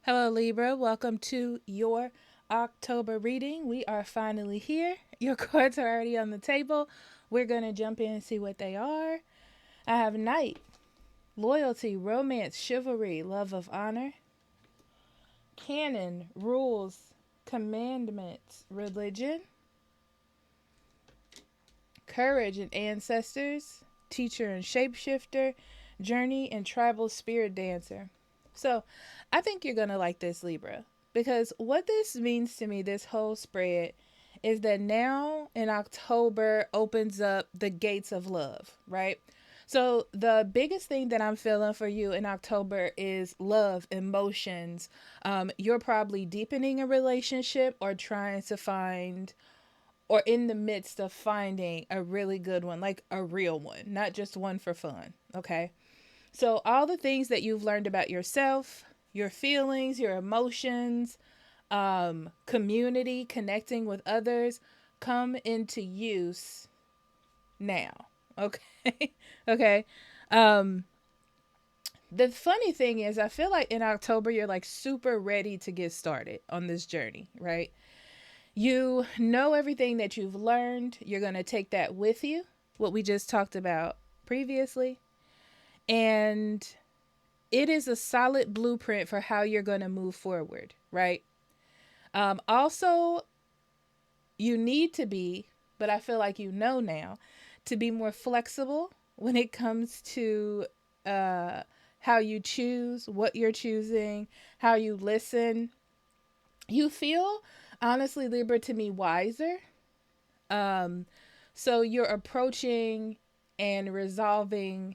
Hello, Libra. Welcome to your October reading. We are finally here. Your cards are already on the table. We're going to jump in and see what they are. I have Knight, Loyalty, Romance, Chivalry, Love of Honor, Canon, Rules, Commandments, Religion, Courage and Ancestors, Teacher and Shapeshifter, Journey and Tribal Spirit Dancer. So I think you're going to like this, Libra, because what this means to me, this whole spread, is that now in October opens up the gates of love, right? So the biggest thing that I'm feeling for you in October is love, emotions. You're probably deepening a relationship or trying to find or in the midst of finding a really good one, like a real one, not just one for fun, okay? So, all the things that you've learned about yourself, your feelings, your emotions, community, connecting with others, come into use now. Okay. Okay. Um, the funny thing is, I feel like in October, you're like super ready to get started on this journey, right? You know everything that you've learned. You're going to take that with you, what we just talked about previously. And it is a solid blueprint for how you're going to move forward, right? Also, you need to be, but I feel like you know now, to be more flexible when it comes to uh, how you choose, what you're choosing, how you listen. You feel, honestly, Libra, to me, wiser. Um, so you're approaching and resolving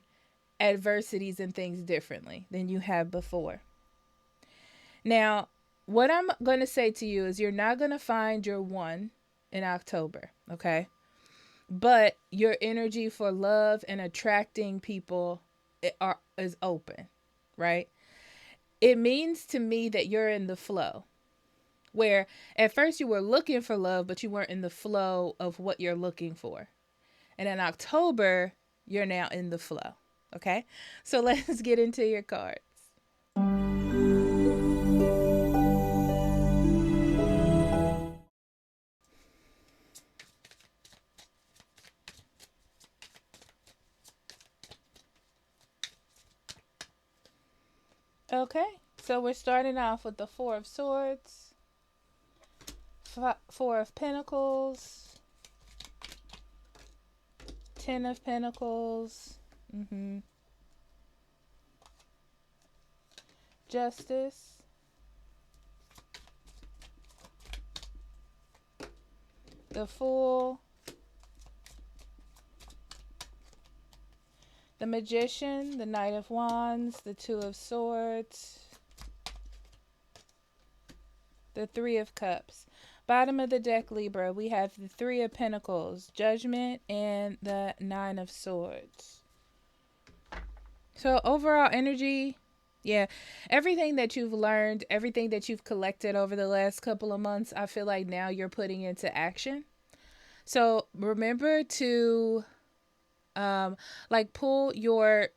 adversities and things differently than you have before. Now, what I'm going to say to you is you're not going to find your one in October, okay? But your energy for love and attracting people is open, right? It means to me that you're in the flow. Where at first you were looking for love, but you weren't in the flow of what you're looking for. And in October, you're now in the flow. Okay? So let's get into your cards. Okay, so we're starting off with the Four of Swords, Four of Pentacles, Ten of Pentacles, mm-hmm. Justice, the Fool, the Magician, the Knight of Wands, the Two of Swords, the Three of Cups. Bottom of the deck, Libra, we have the Three of Pentacles, Judgment, and the Nine of Swords. So overall energy, yeah, everything that you've learned, everything that you've collected over the last couple of months, I feel like now you're putting into action. So remember to like pull your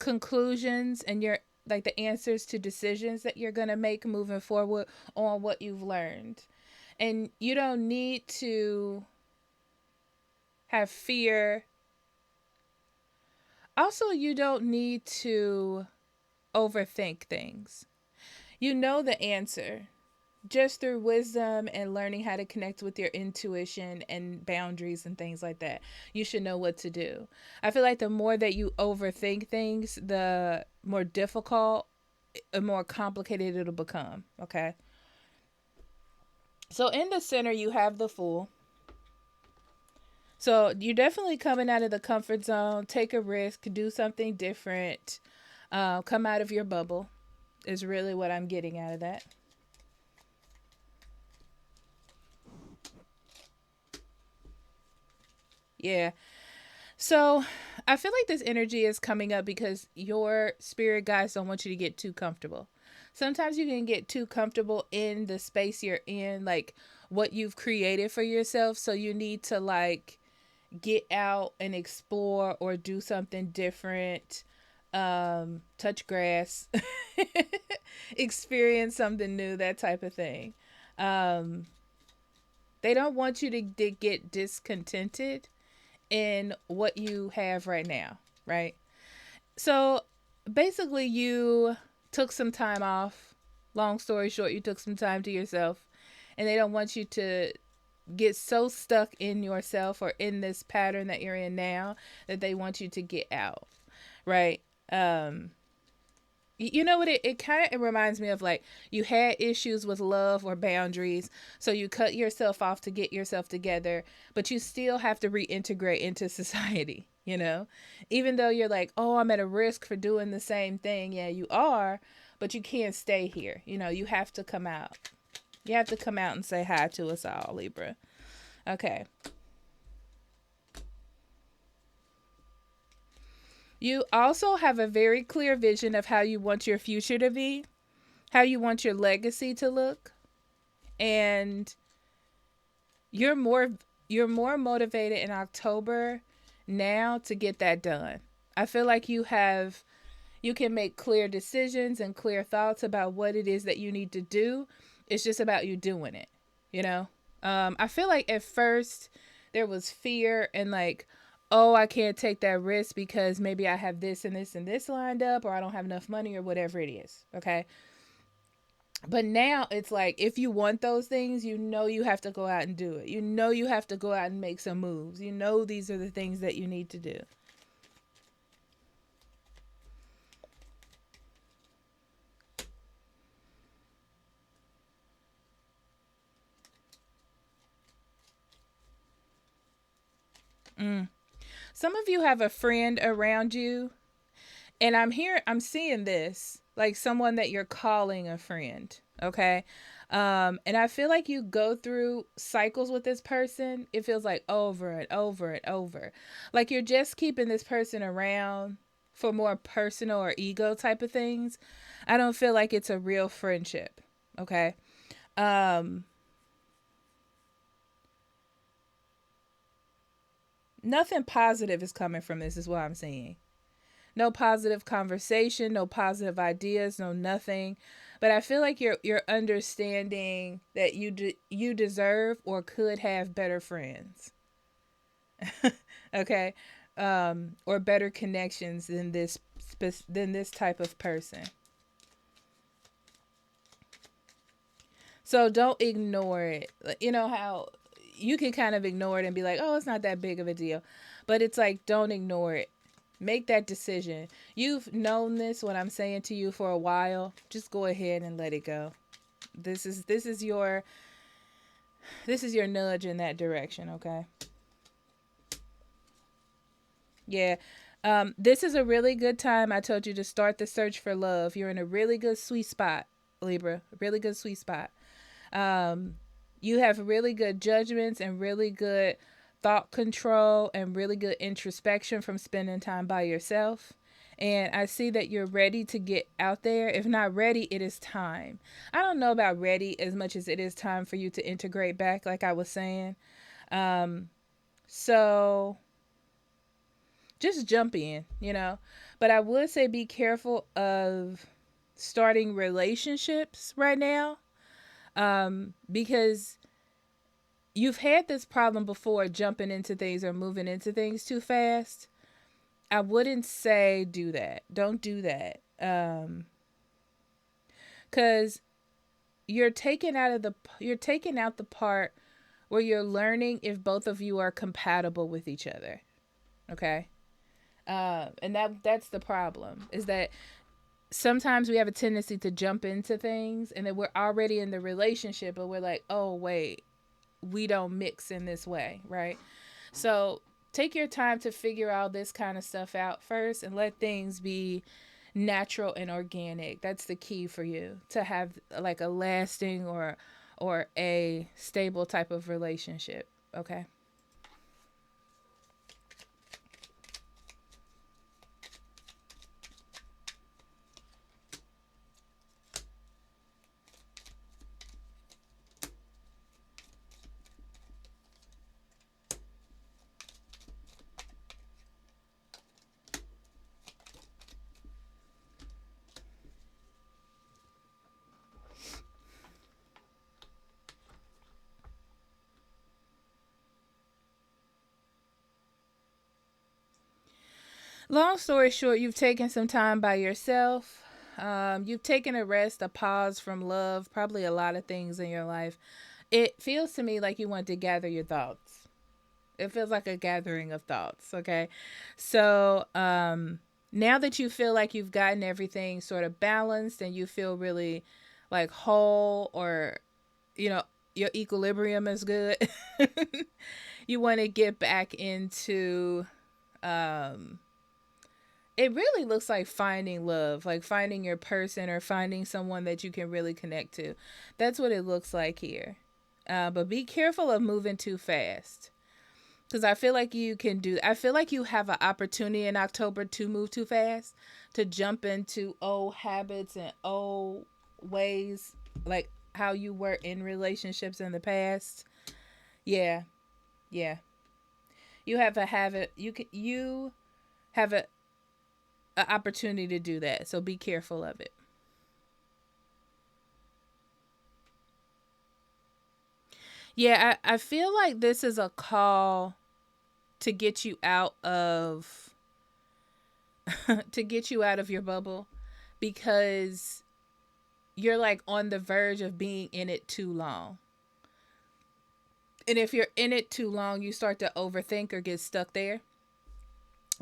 conclusions and your like the answers to decisions that you're going to make moving forward on what you've learned. And you don't need to have fear. Also, you don't need to overthink things. You know the answer just through wisdom and learning how to connect with your intuition and boundaries and things like that. You should know what to do. I feel like the more that you overthink things, the more difficult and more complicated it'll become. Okay. So in the center, you have the Fool. So you're definitely coming out of the comfort zone. Take a risk, do something different, come out of your bubble, is really what I'm getting out of that. Yeah. So I feel like this energy is coming up because your spirit guides don't want you to get too comfortable. Sometimes you can get too comfortable in the space you're in, like what you've created for yourself. So you need to like get out and explore or do something different. touch grass, experience something new, that type of thing. Um, they don't want you to get discontented in what you have right now, right? So basically, you took some time off. Long story short, you took some time to yourself, and they don't want you to get so stuck in yourself or in this pattern that you're in now that they want you to get out, right? Um, you know what, it kind of reminds me of, like, you had issues with love or boundaries, so you cut yourself off to get yourself together, but you still have to reintegrate into society, you know, even though you're like, oh, I'm at a risk for doing the same thing. Yeah, you are, but you can't stay here. You know, you have to come out. You have to come out and say hi to us all, Libra. Okay. You also have a very clear vision of how you want your future to be, how you want your legacy to look, and you're more you're more motivated in October now to get that done. I feel like you can make clear decisions and clear thoughts about what it is that you need to do. It's just about you doing it, you know? I feel like at first there was fear and, like, oh, I can't take that risk because maybe I have this and this and this lined up, or I don't have enough money, or whatever it is. Okay. But now it's like, if you want those things, you know you have to go out and do it. You know you have to go out and make some moves. You know these are the things that you need to do. Mm. Some of you have a friend around you, and I'm seeing this, like someone that you're calling a friend. Okay. And I feel like you go through cycles with this person. It feels like over and over and over. Like you're just keeping this person around for more personal or ego type of things. I don't feel like it's a real friendship. Okay. Um, Nothing positive is coming from this, is what I'm saying. No positive conversation, no positive ideas, no nothing. But I feel like you're understanding that you deserve or could have better friends. Okay. Or better connections than this type of person. So don't ignore it. You know how you can kind of ignore it and be like, oh, it's not that big of a deal. But it's like, don't ignore it. Make that decision. You've known this, what I'm saying to you, for a while. Just go ahead and let it go. This is your nudge in that direction, okay? Yeah. This is a really good time. I told you to start the search for love. You're in a really good sweet spot, Libra. A really good sweet spot. Um, you have really good judgments and really good thought control and really good introspection from spending time by yourself. And I see that you're ready to get out there. If not ready, it is time. I don't know about ready as much as it is time for you to integrate back, like I was saying. Um, so just jump in, you know. But I would say be careful of starting relationships right now, because you've had this problem before, jumping into things or moving into things too fast. I wouldn't say do that. Don't do that. Cuz you're taking out the part where you're learning if both of you are compatible with each other. Okay? And that's the problem, is that sometimes we have a tendency to jump into things and then we're already in the relationship, but we're like, "Oh, wait, we don't mix in this way," right? So take your time to figure all this kind of stuff out first and let things be natural and organic. That's the key for you to have, like, a lasting or a stable type of relationship. Okay. Long story short, you've taken some time by yourself. You've taken a rest, a pause from love, probably a lot of things in your life. It feels to me like you want to gather your thoughts. It feels like a gathering of thoughts. Okay. So, now that you feel like you've gotten everything sort of balanced and you feel really like whole, or, you know, your equilibrium is good, you want to get back into, um, it really looks like finding love, like finding your person or finding someone that you can really connect to. That's what it looks like here. But be careful of moving too fast. Because I feel like you can do, I feel like you have an opportunity in October to move too fast, to jump into old habits and old ways, like how you were in relationships in the past. Yeah, yeah. You have a habit. You have a opportunity to do that. So be careful of it. Yeah, I feel like this is a call to get you out of to get you out of your bubble, because you're like on the verge of being in it too long. And if you're in it too long, you start to overthink or get stuck there.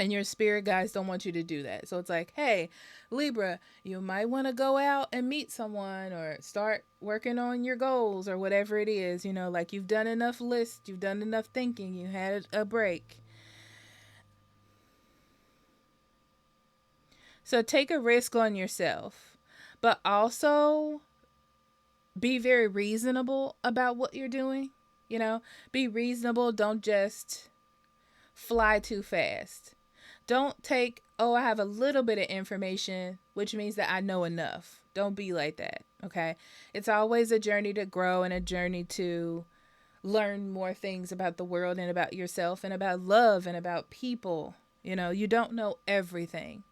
And your spirit guides don't want you to do that. So it's like, hey, Libra, you might want to go out and meet someone or start working on your goals or whatever it is. Like you've done enough lists, you've done enough thinking, you had a break. So take a risk on yourself, but also be very reasonable about what you're doing. You know, be reasonable. Don't just fly too fast. Don't take, oh, I have a little bit of information, which means that I know enough. Don't be like that. Okay. It's always a journey to grow and a journey to learn more things about the world and about yourself and about love and about people. You don't know everything.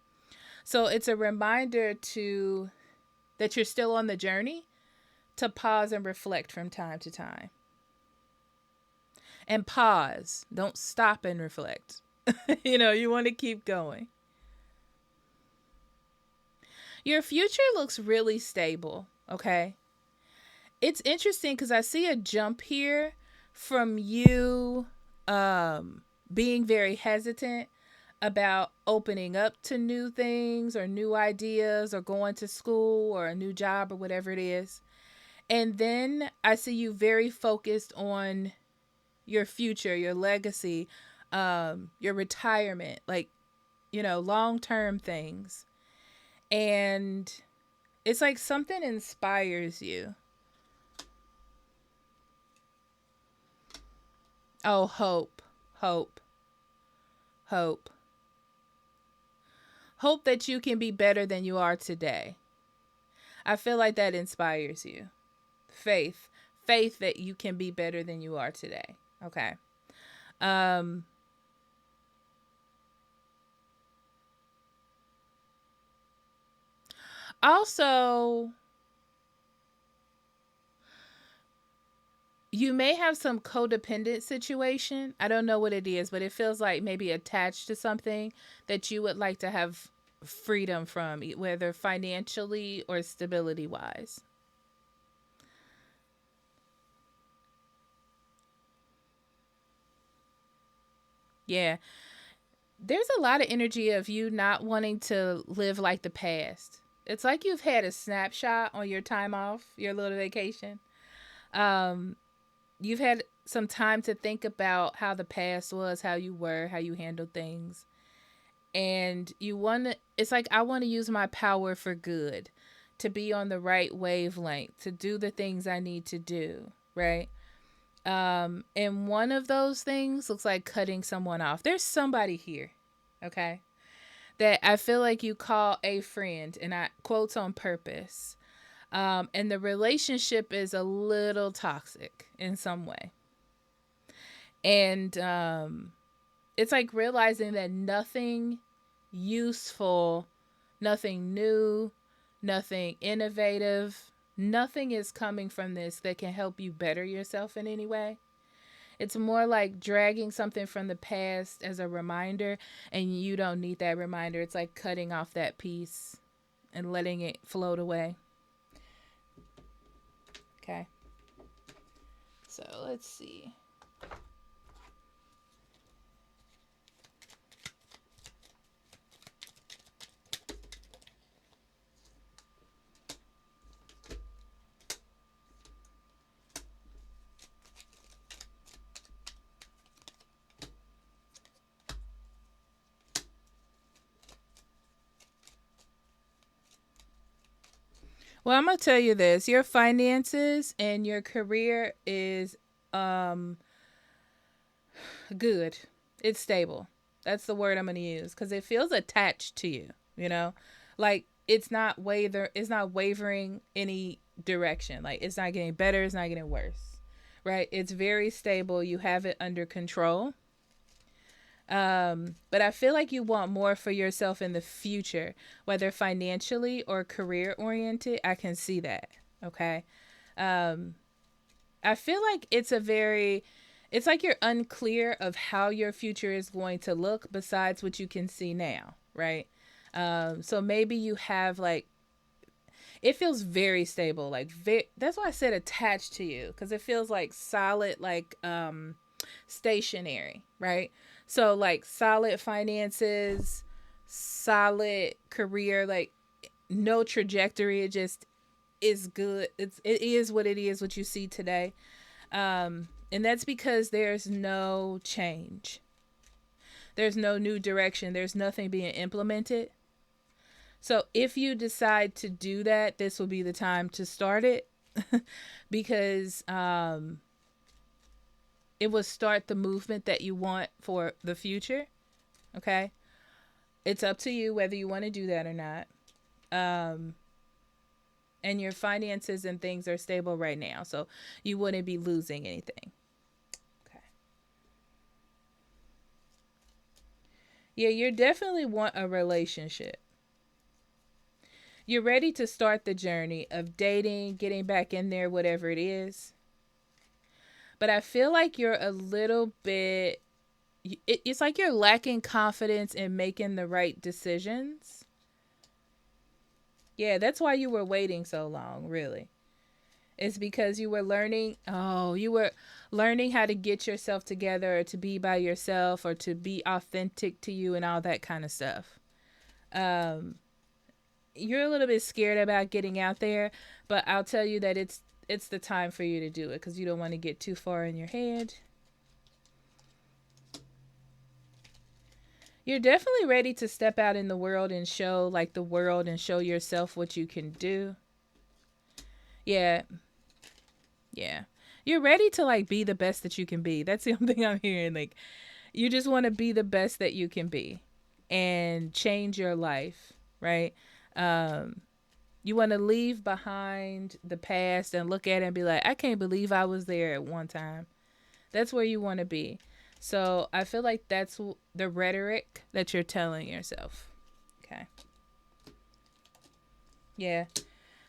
So it's a reminder to that you're still on the journey, to pause and reflect from time to time. And pause. Don't stop and reflect. You want to keep going. Your future looks really stable, okay? It's interesting because I see a jump here from you being very hesitant about opening up to new things or new ideas or going to school or a new job or whatever it is. And then I see you very focused on your future, your legacy, your retirement, like, long term things. And it's like something inspires you. Oh, hope, hope, hope. Hope that you can be better than you are today. I feel like that inspires you. Faith, faith that you can be better than you are today. Okay. Um, Also, you may have some codependent situation. I don't know what it is, but it feels like maybe attached to something that you would like to have freedom from, whether financially or stability wise. Yeah. There's a lot of energy of you not wanting to live like the past. It's like you've had a snapshot on your time off, your little vacation. Um, you've had some time to think about how the past was, how you were, how you handled things. And you want to, it's like, I want to use my power for good, to be on the right wavelength, to do the things I need to do, right? And one of those things looks like cutting someone off. There's somebody here, okay, that I feel like you call a friend, and I quotes on purpose. And the relationship is a little toxic in some way. And it's like realizing that nothing useful, nothing new, nothing innovative, nothing is coming from this that can help you better yourself in any way. It's more like dragging something from the past as a reminder, and you don't need that reminder. It's like cutting off that piece and letting it float away. Okay. So let's see. Well, I'm gonna tell you this: your finances and your career is um good. It's stable. That's the word I'm gonna use because it feels attached to you. You know, like it's not wavering any direction. Like it's not getting better. It's not getting worse. Right? It's very stable. You have it under control. But I feel like you want more for yourself in the future, whether financially or career oriented. I can see that. Okay. Um, I feel like it's like you're unclear of how your future is going to look besides what you can see now, right? So maybe you have like, it feels very stable, like, that's why I said attached to you, because it feels like solid, like, stationary, right? So like solid finances, solid career, like no trajectory. It just is good. It is what it is, what you see today. And that's because there's no change. There's no new direction. There's nothing being implemented. So if you decide to do that, this will be the time to start it because it will start the movement that you want for the future. Okay. It's up to you whether you want to do that or not. Um, and your finances and things are stable right now. So you wouldn't be losing anything. Okay. Yeah, you definitely want a relationship. You're ready to start the journey of dating, getting back in there, whatever it is. But I feel like you're a little bit, it's like you're lacking confidence in making the right decisions. Yeah, that's why you were waiting so long, really. It's because you were learning how to get yourself together or to be by yourself or to be authentic to you and all that kind of stuff. Um, you're a little bit scared about getting out there, but I'll tell you that it's the time for you to do it because you don't want to get too far in your head. You're definitely ready to step out in the world and show like the world and show yourself what you can do. Yeah, yeah. You're ready to like be the best that you can be. That's the only thing I'm hearing. Like you just want to be the best that you can be and change your life, right? Um you want to leave behind the past and look at it and be like, I can't believe I was there at one time. That's where you want to be. So I feel like that's the rhetoric that you're telling yourself. Okay. Yeah.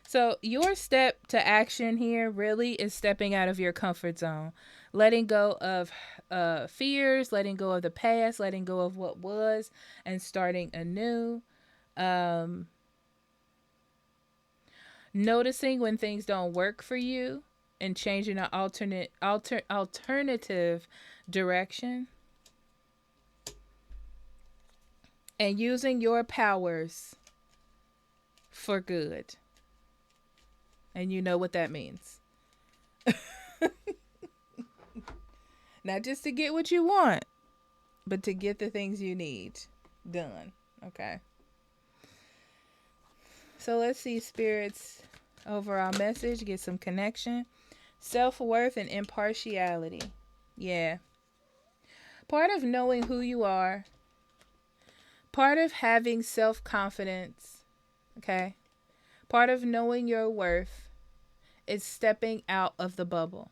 So your step to action here really is stepping out of your comfort zone, letting go of fears, letting go of the past, letting go of what was, and starting anew. Um, Noticing when things don't work for you and changing an alternative direction, and using your powers for good. And you know what that means. Not just to get what you want, but to get the things you need done. Okay. So let's see spirits overall message, get some connection. Self-worth and impartiality. Yeah. Part of knowing who you are, part of having self-confidence, okay? Part of knowing your worth is stepping out of the bubble.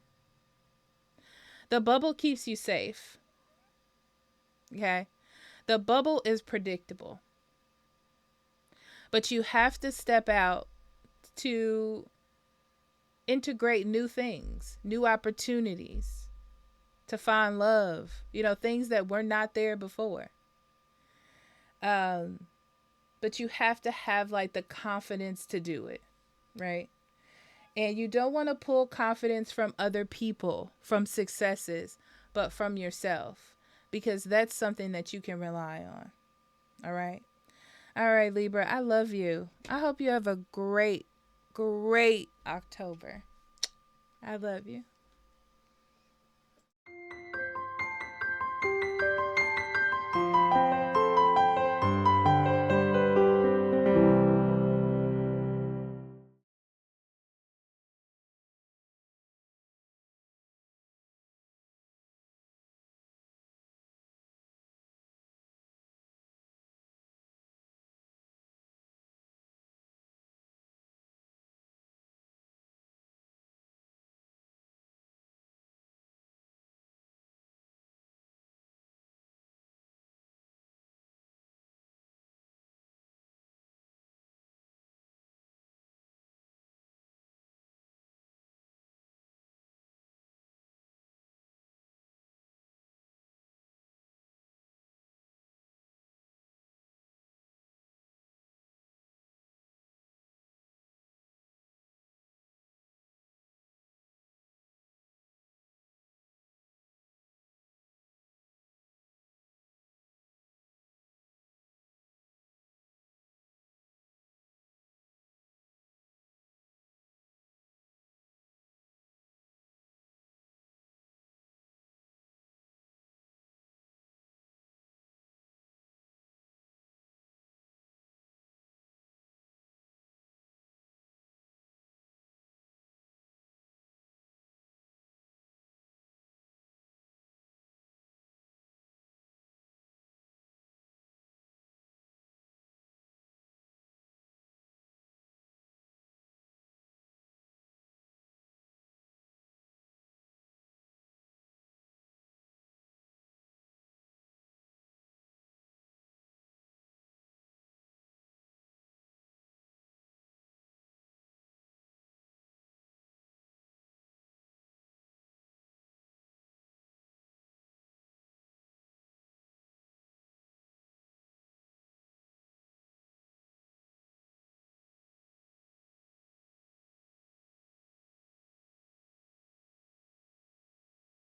The bubble keeps you safe. Okay? The bubble is predictable. But you have to step out to integrate new things, new opportunities. to find love, things that were not there before. Um, but you have to have like the confidence to do it, right? And you don't want to pull confidence from other people, from successes, but from yourself, because that's something that you can rely on. All right. All right, Libra, I love you. I hope you have a great, great October. I love you.